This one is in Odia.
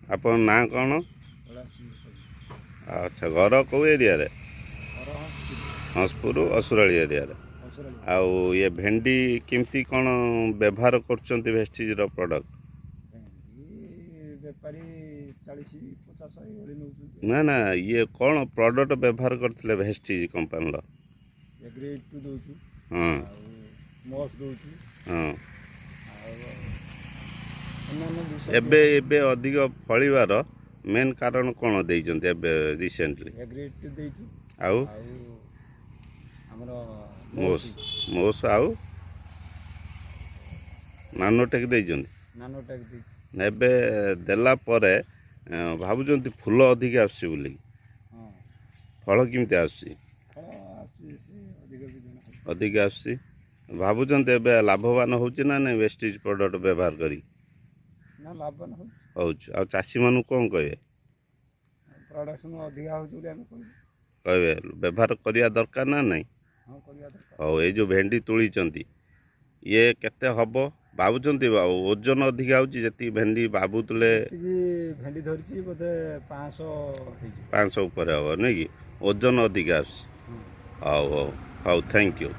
ଆପଣ ନାଁ କ'ଣ? ଆଚ୍ଛା, ଘର କେଉଁ ଏରିଆରେ? ହଂସପୁର ଅସୁରାଳି ଏରିଆରେ। ଆଉ ଇଏ ଭେଣ୍ଡି କେମିତି କ'ଣ ବ୍ୟବହାର କରୁଛନ୍ତି ଭେଷ୍ଟିଜ୍ର ପ୍ରଡ଼କ୍ଟ? ବେପାରୀ 40-50 ଏଇଭଳି ନେଉଛନ୍ତି। ନା ନା, ଇଏ କ'ଣ ପ୍ରଡ଼କ୍ଟ ବ୍ୟବହାର କରିଥିଲେ ଭେଷ୍ଟିଜ୍ କମ୍ପାନୀର? ଏଗ୍ରେଟ୍ ଦେଉଛୁ, ହଁ ଆଉ ମସ୍ ଦେଉଛୁ, ହଁ। ଆଉ ଅନ୍ୟାନ୍ୟ ଜିନିଷ ଏବେ ଏବେ ଅଧିକ ଫଳିବାର ମେନ୍ କାରଣ କ'ଣ ଦେଇଛନ୍ତି ଏବେ ରିସେଣ୍ଟଲି? ଏଗ୍ରେଟ୍ ଦେଇଛୁ, ଆଉ ଆମର ମୋସ୍ ଆଉ ନାନୋଟେକ୍ ଦେଇଛନ୍ତି। ନାନୋଟେକ୍ ଦେଇଛୁ। ଏବେ ଦେଲା ପରେ ଭାବୁଛନ୍ତି ଫୁଲ ଅଧିକ ଆସୁଛି ବୋଲି? ହଁ, ଫଳ କେମିତି ଆସୁଛି? ଫଳ ଆସୁଛି, ସେ ଅଧିକ ବି ଜଣା ଅଧିକ ଆସୁଛି। ଭାବୁଛନ୍ତି ଏବେ ଲାଭବାନ ହେଉଛି ନା ନାଇଁ ଭେଷ୍ଟିଜ୍ ପ୍ରଡ଼କ୍ଟ ବ୍ୟବହାର କରି? ନା, ଲାଭବାନ ହେଉଛି। ହେଉଛି। ଆଉ ଚାଷୀମାନଙ୍କୁ କ'ଣ କହିବେ? ପ୍ରଡକ୍ସନ୍ ଅଧିକା ହେଉଛି ବୋଲି ଆମେ କହିବୁ। କହିବେ ବ୍ୟବହାର କରିବା ଦରକାର ନା ନାହିଁ? ହଁ, କରିବା ଦରକାର। ହଉ, ଏଇ ଯେଉଁ ଭେଣ୍ଡି ତୁଳିଛନ୍ତି ଇଏ କେତେ ହେବ ଭାବୁଛନ୍ତି? ଆଉ ଓଜନ ଅଧିକା ହେଉଛି ଯେତିକି ଭେଣ୍ଡି ଭାବୁଥିଲେ? ଯେତିକି ଭେଣ୍ଡି ଧରିଛି ବୋଧେ 500 ହେଇଯିବ। 500 ଉପରେ ହେବ ନାଇଁ କି? ଓଜନ ଅଧିକା ଆସୁଛି। ହଉ ହଉ ହଉ, ଥ୍ୟାଙ୍କ ୟୁ।